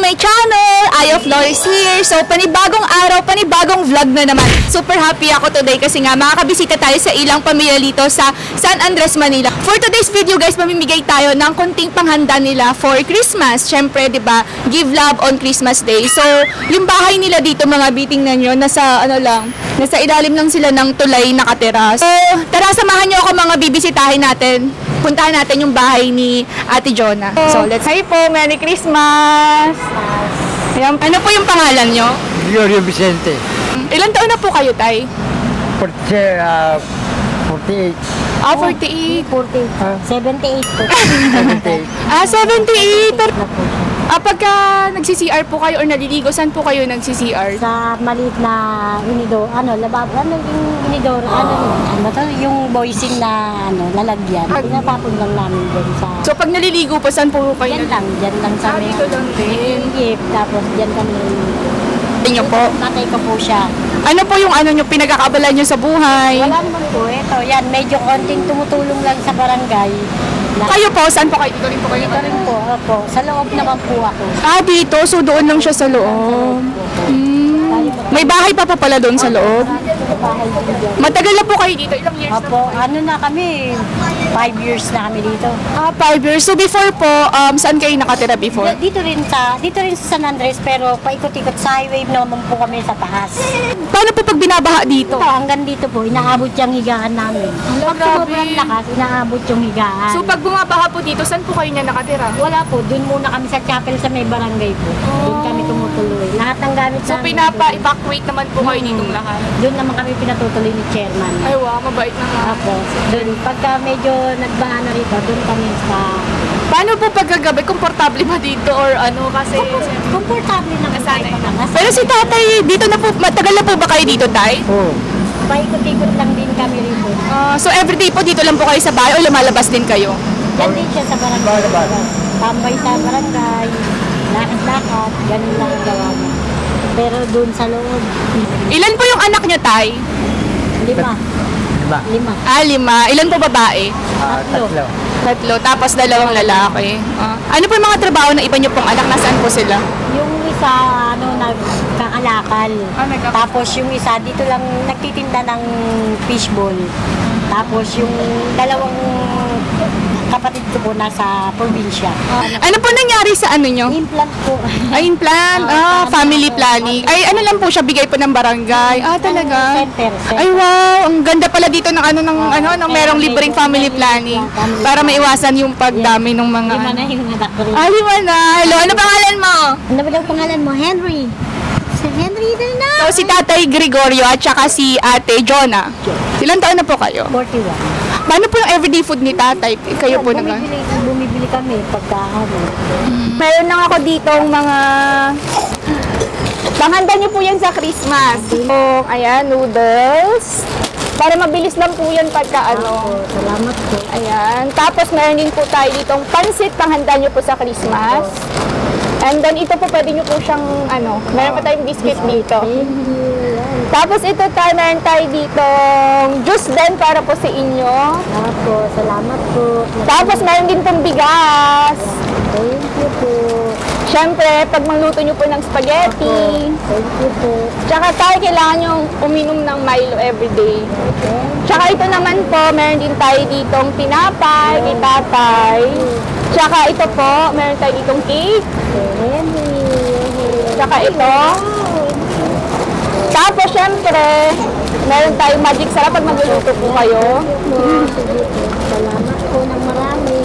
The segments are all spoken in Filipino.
my channel! Eye of Loris here. So, panibagong araw, panibagong vlog na naman. Super happy ako today kasi nga makakabisita tayo sa ilang pamilya dito sa San Andres, Manila. For today's video guys, mamimigay tayo ng konting panghanda nila for Christmas. Syempre, di ba, give love on Christmas Day. So, yung bahay nila dito, mga biting na nyo, nasa ilalim lang sila ng tulay nakatira. So, tara samahan nyo ako mga bibisitahin natin. Puntahan natin yung bahay ni Ate Jonah. So, let's... Hi po! Merry Christmas! Ayan. Ano po yung pangalan nyo? Gloria Vicente. Ilan taon na po kayo, Tay? 48. 48. 78 po. 78. 78! Pagka nagsi-CR po kayo or naliligo, saan po kayo nagsi-CR? Sa maliit na inidor, yung inidor, yung boysing na, lalagyan. Pinapapon lang namin dyan sa... So, pag naliligo po, saan po kayo? Dyan lang sa may... Dito lang din. Tapos dyan kami... Inyo po? Natay ko po siya. Ano po yung nyo, pinagkakaabala nyo sa buhay? Wala naman po, ito, yan, medyo konting tumutulong lang sa barangay. Kayo po, saan po kayo? Dito rin po kayo? Dito rin po, opo. Sa loob naman po ako. Dito? So, doon lang siya sa loob? May bahay pa pala doon sa loob? Bahay dito. Matagal na po kayo dito? Ilang years Opo, na kami? 5 years na kami dito. 5 years. So, before po, saan kayo nakatira before? Dito rin sa San Andres, pero paikot-ikot sa highway naman po kami sa taas. Paano po pag binabaha dito? Ito, hanggang dito po, inaabot yung higaan namin. Pag sobrang lakas, inaabot yung higaan. So, pag bumabaha po dito, saan po kayo niya nakatira? Wala po, dun muna kami sa chapel sa may barangay po. Doon kami tumutuloy. Lahat ng gamit So, pinapa-evacuate naman po kayo ditong lahat? Doon naman kami pinatutuloy ni chairman. Ay, wow, mabait na nga. Tapos, doon, pagka medyo nagbaha na rito, doon kami sa... Paano po pagkagabi? Komportable ba dito or ano? Kasi... Komportable naman tayo. Pero si tatay, dito na po, matagal na po ba kayo dito, tay? Oo. Paikot-ikot lang din kami rito. So everyday po dito lang po kayo sa bahay o lumalabas din kayo? Yan din siya sa barangay. Tambay sa barangay, lakad-lakad, ganun lang ang gawa mo. Pero doon sa loob. Ilan po yung anak niyo, tay? 5. 5. 5. Ilan po babae? 3. 3. Tapos 2 lalaki. Ano po yung mga trabaho ng iba niyo pong anak? Nasaan po sila? Yung isa, nagkakalakal. Tapos yung isa, dito lang nagtitinda ng fishball. Tapos yung 2 kapatid ko po nasa probinsya. Ano po nangyari sa ano nyo? Implant po. Implant? Family planning. Ay, ano lang po siya, bigay po ng barangay. Talaga? Center. Ay, wow. Ang ganda pala dito ng ng merong libreng family planning. Para maiwasan yung pagdami ng mga... 5 na yung anak ko rin. 5 na. Hello, ano pangalan mo? Ano ba yung pangalan mo? Henry. Si Henry din na. So, si Tatay Gregorio at saka si Ate Jonah. Ilang taon na po kayo? 41. Paano po yung everyday food ni Tatay? Kayo po naman? Bumibili kami pagkaano. Meron lang ako ditong mga... Panghanda niyo po yan sa Christmas. So, ayan, noodles. Para mabilis lang po yan pagka Salamat po. Ayan. Tapos meron din po tayo ditong pansit. Panghanda niyo po sa Christmas. And then ito po pwede niyo po siyang meron pa tayong biscuit dito. Tapos ito tayo, meron tayo ditong juice din para po sa inyo. Salamat po. Tapos meron din pong bigas. Thank you po. Siyempre, pag magluto nyo po ng spaghetti. Thank you po. Tsaka tayo kailangan nyo uminom ng Milo everyday. Tsaka ito naman po, meron din tayo ditong tinapay, kay tatay. Tsaka ito po, meron tayo ditong cake. Tsaka ito. Tapos syempre, meron tayong magic sarap pag magluluto po kayo. Salamat po ng marami.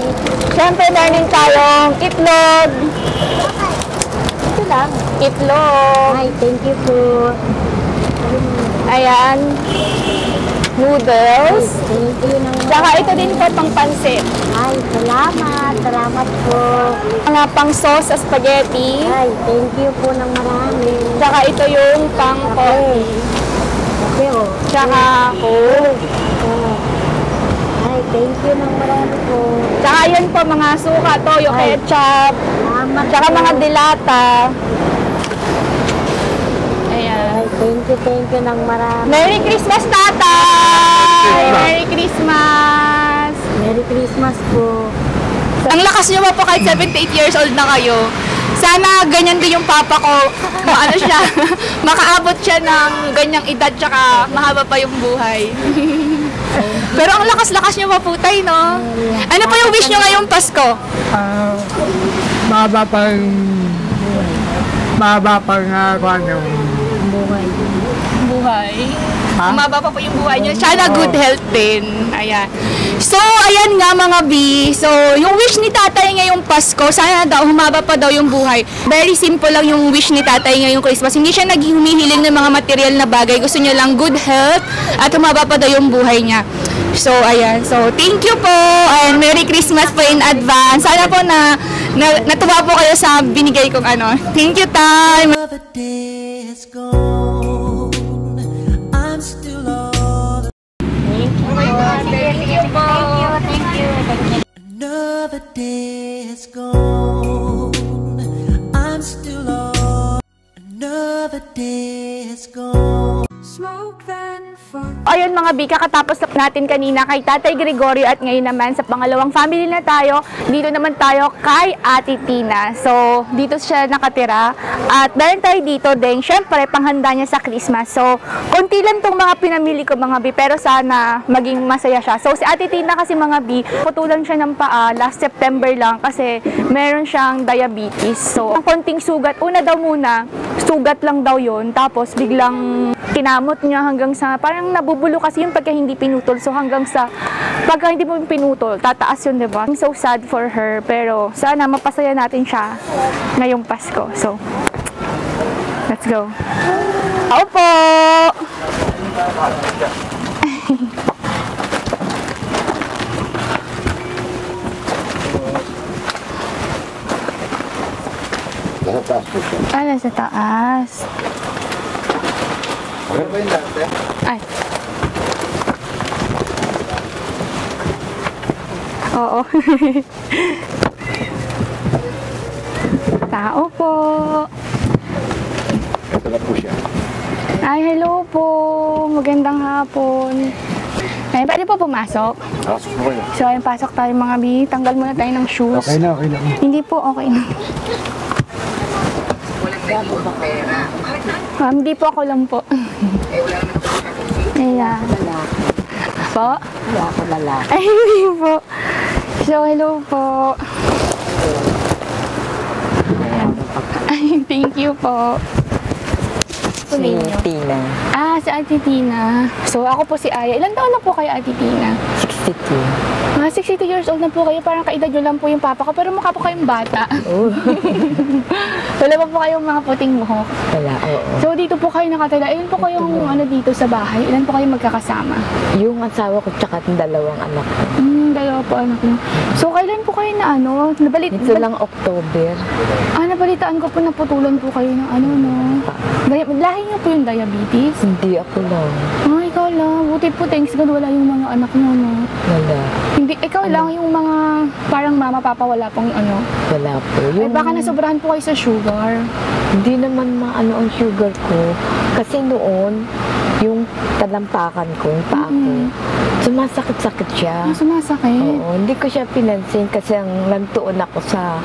Syempre, meron din tayong itlog. Ito lang. Itlog. Ay, thank you po. Ayan. Noodles. Thank you ng Tsaka ito din po pang pansit. Ay, salamat. Salamat po. Mga pang sauce sa spaghetti. Ay, thank you po ng marami. Tsaka ito yung pang coffee. Okay, Tsaka coke. Ay, thank you ng marami po. Tsaka yun po mga suka, toyo, ketchup. Salamat Tsaka po. mga dilata. Ayan. Ay, thank you ng marami. Merry Christmas, tatay! Merry Christmas! Merry Christmas po. Ang lakas nyo po kahit 78 years old na kayo. Sana ganyan din yung papa ko. Ano siya, makaabot siya ng ganyang edad tsaka mahaba pa yung buhay. Pero ang lakas-lakas niyo maputay, no? Ano pa yung wish niyo ngayong Pasko? Mahaba pang kuhan yung Buhay. Umaba pa po yung buhay niyo. Sana good health din. Ayan. So, ayan nga mga B. So, yung wish ni tatay ngayong Pasko, sana daw humaba pa daw yung buhay. Very simple lang yung wish ni tatay ngayong Christmas. Hindi siya naghihumihiling ng mga material na bagay. Gusto niya lang good health at humaba pa daw yung buhay niya. So, ayan. So, thank you po. And Merry Christmas po in advance. Sana po na natuwa po kayo sa binigay kong ano. Thank you, Tay. Another day is gone. I'm still all. Thank you po. Thank you. Another day is gone. I'm still all. Another day is gone. Smoke then fun. Ayun mga B, kakatapos natin kanina kay Tatay Gregorio at ngayon naman sa pangalawang family na tayo. Dito naman tayo kay Ate Tina. So, dito siya nakatira. At dahil tayo dito din, syempre, panghanda niya sa Christmas. So, konti lang tong mga pinamili ko mga B, pero sana maging masaya siya. So, si Ate Tina kasi mga B, putulan siya ng paa last September lang kasi meron siyang diabetes. So, ang konting sugat, una daw muna, sugat lang daw yon, tapos biglang kinamot niya hanggang sa, parang nabubulo kasi yung pagka hindi pinutol. So hanggang sa, pagka hindi mo pinutol, tataas yun, diba? I'm so sad for her, pero sana mapasaya natin siya ngayong Pasko. So, let's go. Opo! Ano sa taas? Ay. Oo. Tao po. Ito na po siya. Ay, hello po. Magandang hapon. Ay, pwede po pumasok? Pasok po kayo. So, ayun, pasok tayo mga B. Tanggal muna tayo ng shoes. Okay na. Hindi po, okay na. Hindi po, ako lang po. Ayan. Po? Wala ako lalaki. Ay, hindi po. So, hello po. Ay, thank you po. Si Tina. Ah, si Ate Tina. So, ako po si Aya. Ilan taon na po kayo, Ate Tina? 62. 62 years old na po kayo. Parang kaedad nyo lang po yung papa ko. Pero mukha po kayong bata. Oh. Wala pa po kayong mga puting buhok. Wala, oo. So, dito po kayo nakatala. Ilan po kayong ano dito sa bahay? Ilan po kayong magkakasama? Yung asawa ko tsaka yung dalawang anak ko. Dalawa po anak niyo. So, kailan po kayo na ano? Ito lang October. Nabalitaan ko po na putulan po kayo ng ano, no? Lahi niyo po yung diabetes? Hindi ako lang. Ikaw lang. Buti po, thanks God, wala yung mga anak niyo, no? Wala. Hindi, ikaw lang yung mga parang mama, papa, wala pong ano? Wala po. Ay, baka nasobrahan po kayo sa sugar. Hindi naman maano ang sugar ko. Kasi noon, yung talampakan ko, yung paa ko, sumasakit-sakit siya. Sumasakit? Oo, hindi ko siya pinansin kasi ang lantuon ako sa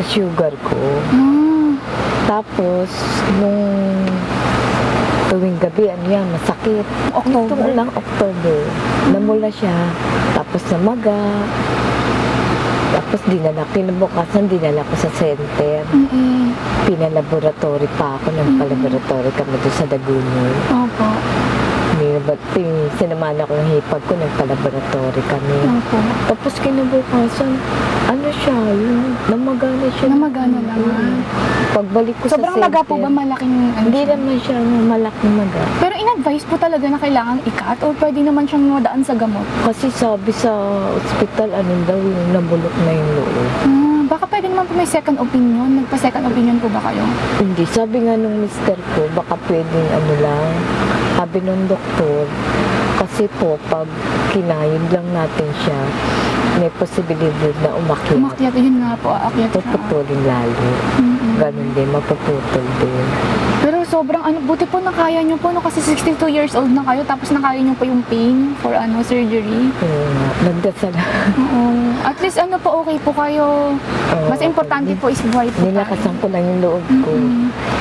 sugar ko. Tapos, nung tuwing gabi, ano yan, masakit. October? Ito lang, October. Namula siya, tapos namaga. Tapos kinabukasan dinala ko sa center. Pinalaboratory pa ako, nagpalaboratory kami doon sa Dagunoy. Opo. Sinamahan ako ng hipag ko, nagpalaboratory kami. Opo. Tapos kinabukasan, ano siya, yung namagana siya. Namagana naman. Pagbalik ko Sobrang sa center. maga po ba malaking ano? Hindi naman siya malaking maga. Pero in-advise po talaga na kailangan ikat o pwede naman siyang madaan sa gamot? Kasi sabi sa ospital, anong daw yung nabulok na yung loob. Baka pwede naman po may second opinion. Nagpa-second opinion po ba kayo? Hindi. Sabi nga nung mister ko, baka pwedeng ano lang. Sabi nung doktor, kasi po, pag kinayod lang natin siya, may posibilidad na umakyat. Umakyat, yun nga po, aakyat siya. Puputulin lalo. Ganun din, mapuputol din. Pero sobrang ano, buti po nakaya nyo po, no, kasi 62 years old na kayo, tapos nakaya nyo po yung pain for surgery. Nagdasal. Oo. At least ano po, okay po kayo. Mas importante po is buhay po tayo. Nilakasan ko lang yung loob ko.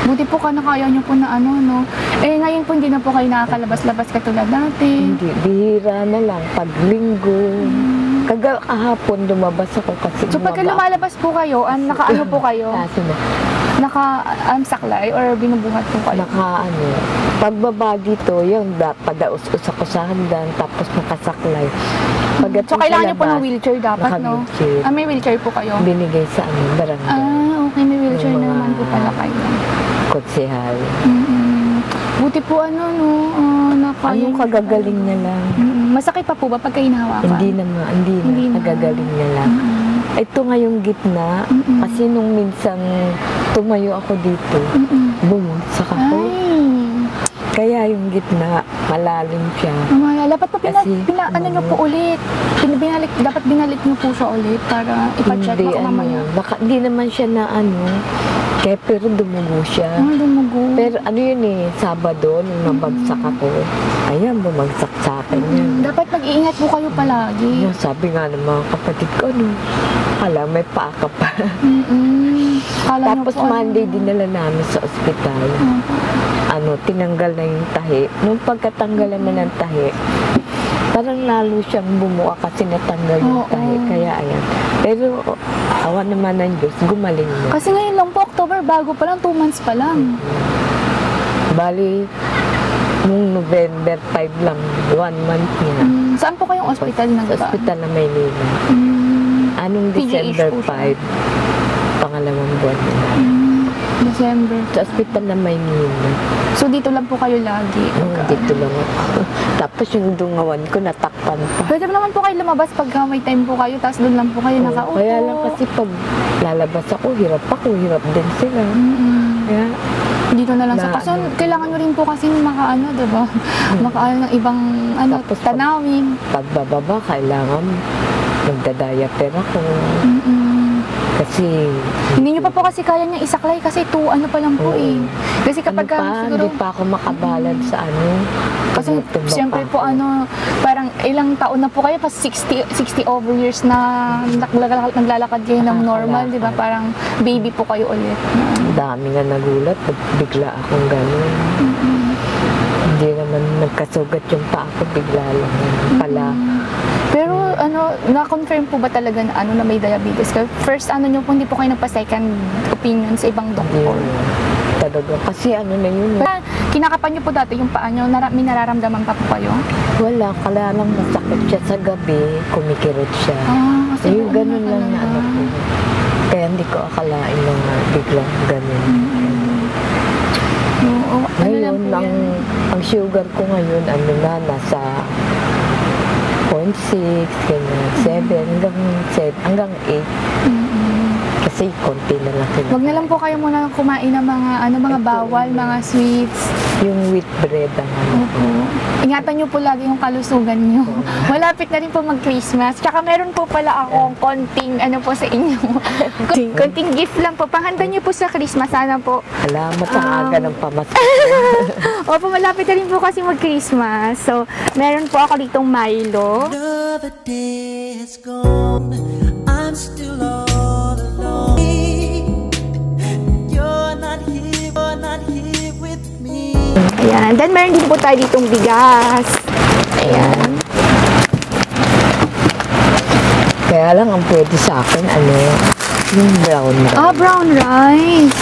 Buti po ka nakaya nyo po na ano, no. Eh, ngayon po hindi na po kayo nakakalabas-labas katulad dati. Hindi, bihira na lang, pag linggo. Kahapon lumabas ako kasi So, pagka lumalabas po kayo, naka-ano po kayo? Kasi na, Naka-saklay or binubuhat po kayo? pagbaba dito, yung padaus-us ako sa handan, tapos nakasaklay. So, kailangan nyo po ng wheelchair dapat, no? Naka-wheelchair. May wheelchair po kayo? Binigay sa barangay. Okay, may wheelchair na naman po pala kayo. Konsehal. Buti po Anong kagagaling niya lang? Masakit pa po ba pagka hinahawakan? Hindi na. Kagagaling niya lang. Ito nga yung gitna, kasi nung minsan tumayo ako dito, bumagsak ako. Kaya yung gitna, malalim siya. Dapat po ano nyo po ulit. Dapat binalik nyo po siya ulit para ipacheck mo kung mamaya. Hindi naman siya na pero dumugo siya. Dumugo. Pero yun Sabado, nung nabagsak ako, ayan, bumagsak sa akin yan. Dapat mag-iingat po kayo palagi. Sabi nga ng mga kapatid ko, kala may paaka pa. Tapos Monday, dinala namin sa ospital. Tinanggal na yung tahi. Nung pagkatanggalan na ng tahi, parang lalo siyang bumuka kasi natanggal yung tahi. Kaya ayan. Pero awa naman ng Diyos, gumaling na. Kasi ngayon lang po, October, bago pa lang, 2 months pa lang. Bali, nung November 5 lang, 1 month niya. Saan po kayong ospital Sa ospital na Maynila. Anong December 5, pangalawang buwan nila. December. Sa ospital na Maynila. So, dito lang po kayo lagi? Dito lang ako. Tapos yung dungawan ko, natakpan pa. Pwede naman po kayo lumabas pag may time po kayo, tapos doon lang po kayo nakaupo. Kaya lang kasi pag lalabas ako, hirap din sila. Kaya, dito na lang sa kaso, kailangan nyo rin po kasi diba? Makaano ng ibang tapos tanawin. Pagbababa, kailangan magdadiaper ako. Kasi hindi nyo pa po kasi kaya niya isaklay kasi pa lang po Kasi kapag siguro hindi pa ako makabalad sa kasi siyempre po parang ilang taon na po kayo pa 60 over years na naglalakad kayo ng normal, di ba? Parang baby po kayo ulit. Dami nga nagulat pag bigla akong gano'n. Hindi naman nagkasugat yung paa ko, bigla lang pala. Pero na-confirm po ba talaga na may diabetes kayo? First nyo po, hindi po kayo nagpa-second opinion sa ibang doktor? Talaga. Kasi na yun. Kinakapan nyo po dati yung paa nyo, may nararamdaman pa po kayo? Wala, kaya lang masakit siya sa gabi, kumikirot siya. Kasi yung ganun lang na ko. Kaya hindi ko akalain na biglang ganun. Ngayon, ang sugar ko ngayon, nasa 0.6, 7, hanggang 8. Kasi konti na lang. Wag na lang po kayo muna kumain ng mga bawal, mga sweets. Yung wheat bread Ingatan nyo po lagi yung kalusugan nyo. Malapit na rin po mag-Christmas. Tsaka meron po pala akong konting po sa inyo. Konting gift lang po. Panghanda nyo po sa Christmas. Sana po. Salamat ang aga ng pamasko. Opo, malapit na rin po kasi mag-Christmas. So, meron po ako ditong Milo. Another day has gone. I'm still all alone. You're not here with me. Ayan. Then, meron din po tayo ditong bigas. Ayan. Kaya lang ang pwede sa akin, yung brown rice. Brown rice.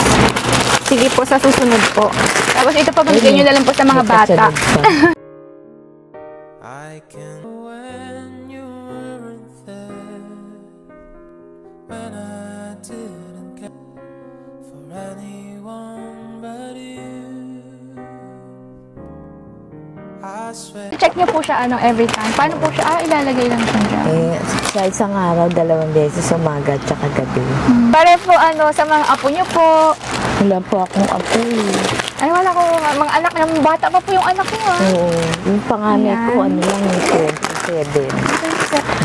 Sige po, sa susunod po. Tapos ito pa, bigyan nyo na lang po sa mga bata. I can when you weren't there, when I didn't care for anyone but you. I swear. Check nyo po siya every time. Paano po siya? Ilalagay lang siya dyan. Sa isang araw, 2 beses, umaga at saka gabi. Pare po sa mga apo nyo po. Wala po akong apo. Ay, wala ko mga anak. Bata pa po yung anak nyo Oo. Yung panganay ko, lang, 27.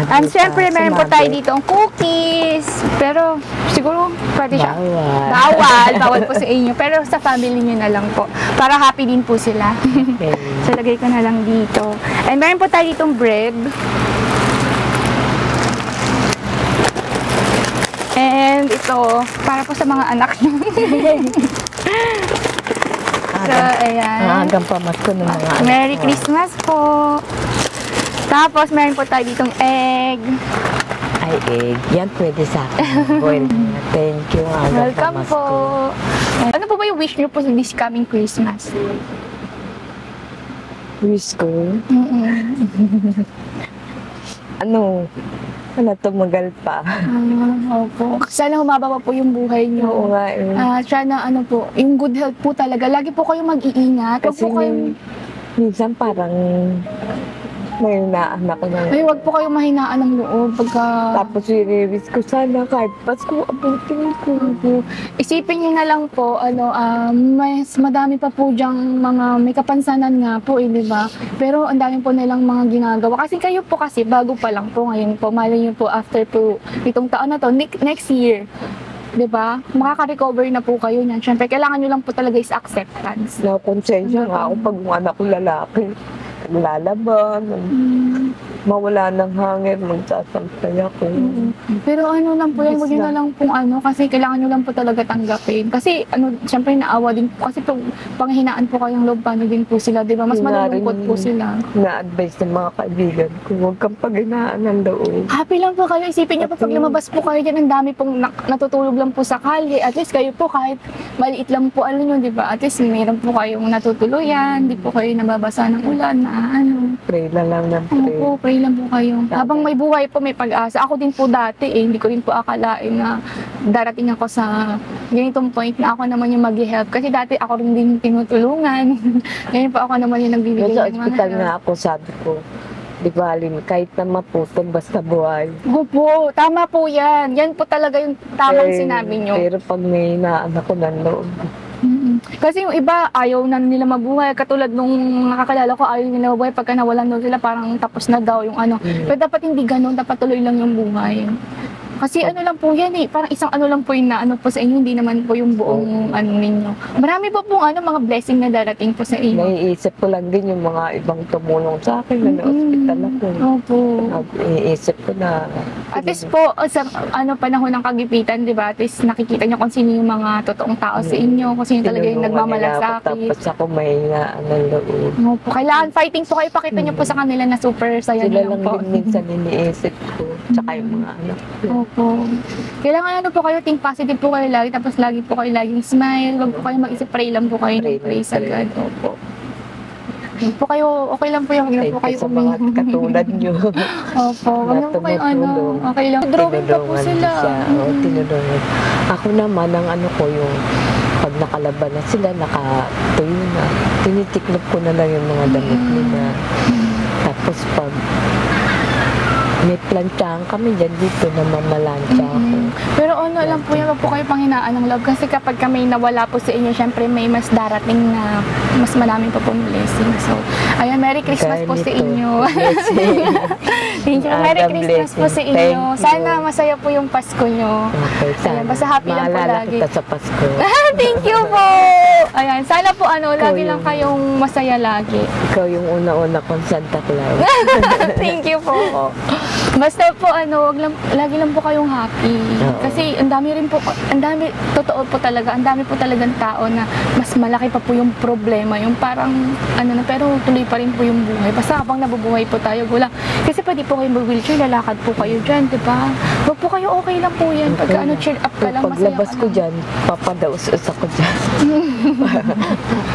And syempre, meron po tayo dito ang cookies. Pero, siguro, pwede siya. Bawal po sa inyo. Pero sa family niyo na lang po. Para happy din po sila. Okay. So, lagay ko na lang dito. And meron po tayo ditong bread. And ito, para po sa mga anak niyo. So, ayan. Hanggang pamasko ng mga anak. Merry Christmas po. Tapos, meron po tayo ditong egg. Ay, egg. Yan pwede sa akin. Well, thank you. Hanggang Welcome pamasko. po. Ano po ba yung wish niyo po sa this coming Christmas? Wish ko. Ano? Wala, tumagal pa. Opo. Sana humaba pa po yung buhay niyo. Oo nga eh. Sana ano po, yung good health po talaga. Lagi po kayong mag-iingat. Huwag Kasi po kayong... minsan parang may naanak na. Ay, huwag po kayong mahinaan ng loob pagka... Tapos i-release ko sana kahit Pasko, abutin ko. Isipin niyo na lang po, mas madami pa po diyang mga may kapansanan nga po, di ba? Pero ang dami po nilang mga ginagawa. Kasi kayo po kasi, bago pa lang po ngayon po, malay niyo po after po itong taon na to, next year, di ba? Makaka-recover na po kayo niyan. Siyempre, kailangan niyo lang po talaga is acceptance. Nakonsensya nga ako pag yung anak ko lalaki. Lalaban, mawala ng hangin, magsasampay ako. Pero ano lang po yan, huwag nyo na lang pong kasi kailangan nyo lang po talaga tanggapin. Kasi syempre naawa din po, kasi panghinaan po kayong loob, paano din po sila, di ba? Mas malulungkot po sila. Na-advise ng mga kaibigan ko, huwag kang paghinaan ng loob. Happy lang po kayo, isipin nyo po pag lumabas po kayo dyan, ang dami pong natutulog lang po sa kalye. At least kayo po kahit maliit lang po, di ba? At least mayroon po kayong natutuluyan, di po kayo nababasa ng ulan, Pray lang ng pray. Opo, pray lang po kayo. Habang may buhay po, may pag-asa. Ako din po dati hindi ko rin po akalain na darating ako sa ganitong point na ako naman yung mag-help. Kasi dati ako rin din tinutulungan. Ngayon po ako naman yung nagbibigay ng Sa mga ospital help. nga ako, sabi ko, di ba, kahit na maputol, basta buhay. Opo, tama po yan. Yan po talaga yung tamang sinabi nyo. Pero pag may naanak ko ng loob, Kasi yung iba, ayaw na nila mabuhay. Katulad nung nakakalala ko, ayaw nila mabuhay. Pagka nawalan daw sila, parang tapos na daw yung Pero dapat hindi ganun, dapat tuloy lang yung buhay. Kasi lang po yan parang isang lang po yung po sa inyo, hindi naman po yung buong ninyo. Marami po pong mga blessing na darating po sa inyo. naiisip ko lang din yung mga ibang tumulong sa akin na na-hospital ako. Opo. Naiisip ko na At least po, sa panahon ng kagipitan, di ba? At least nakikita nyo kung sino yung mga totoong tao sa inyo, kung sino talaga yung nagmamalasakit. Tapos ako may ng loob. Opo. Kailangan fighting po kayo, pakita nyo po sa kanila na super saya Sila nyo lang po. din minsan iniisip ko. Tsaka yung mga anak ko. Opo. Kailangan po kayo, think positive po kayo lagi, tapos lagi po kayo laging smile, wag po kayo mag-isip, pray lang po kayo ng pray sa God. Opo. Huwag po kayo, okay lang po yung huwag po kayo sa mga katulad nyo. Opo, huwag lang po kayo okay lang. Drawing pa po sila. Tinulungan. Ako naman, ang ko yung pag nakalaban na sila, nakatuyo na, tinitiklop ko na lang yung mga damit nila. Tapos pag may plantsahan kami dyan dito na mamalansya ako. Pero lang po yan, wag po kayo panghinaan ng love. Kasi kapag kami nawala po sa inyo, syempre may mas darating na mas maraming pa pong blessing. So, ayan, Merry Christmas po sa inyo. Thank you. Merry Christmas po sa inyo. Sana masaya po yung Pasko nyo. Okay, sana. Ayan, basta happy lang po Maalala lagi. kita sa Pasko. Thank you po! Ayan, sana po lagi lang kayong masaya lagi. Ikaw yung una-una kong Santa Claus. Thank you po. Basta po lagi lang po kayong happy. Oo. Kasi ang dami, totoo po talaga, ang dami po talagang tao na mas malaki pa po yung problema, yung parang, pero tuloy pa rin po yung buhay. Basta habang nabubuhay po tayo, gulang. Kasi pwede po kayo mag-wheelchair, lalakad po kayo dyan, di ba? Huwag po kayo, okay lang po yan. Pagka cheer up ka lang, masaya Paglabas ka ko lang. dyan, papadaus-us ako dyan.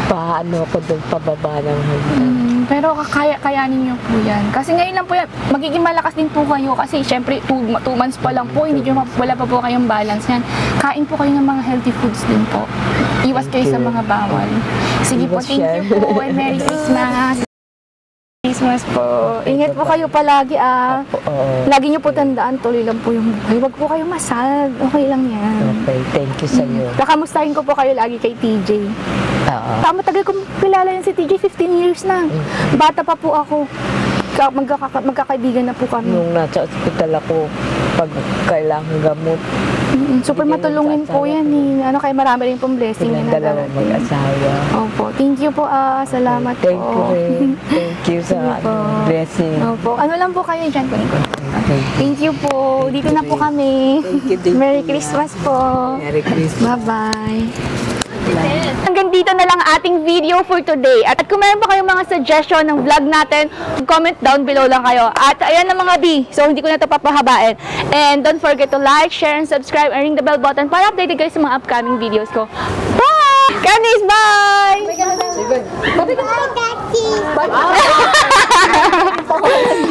Paano ako doon pababa ng hanggang. Pero kayanin nyo po yan. Kasi ngayon lang po yan, magiging malakas din po kayo kasi syempre 2 months pa lang po, wala pa po kayong balance yan. Kain po kayo ng mga healthy foods din po. Iwas kayo sa mga bawal. Sige po, thank you po and Merry Christmas. Christmas po. Ingat po kayo palagi Lagi nyo po tandaan, tuloy lang po yung buhay. Huwag po kayo masad. Okay lang yan. Okay, thank you sa'yo. Kakamustahin ko po kayo lagi kay TJ. Oo. Matagal kong kilala yan si TJ, 15 years na. Bata pa po ako. magkakaibigan na po kami. Nung nasa ospital ako, pag kailangan gamot, Super matulungin po yan eh. Ano, kaya marami rin pong blessing silang na dalawang mag-asawa. Opo. Thank you po. Salamat Thank po. you rin. Thank you sa Sige po. blessing. Opo. Ano lang po kayo dyan? Okay. Thank you po. Dito na po kami. Thank you. Merry Christmas po. Merry Christmas. Bye-bye. Hanggang dito na lang ating video for today. At kung meron pa kayong mga suggestion ng vlog natin, comment down below lang kayo. At ayan na mga B. So, hindi ko na ito papahabain. And don't forget to like, share, and subscribe, and ring the bell button para updated kayo sa mga upcoming videos ko. Bye! Kanis, bye! Bye! Bye!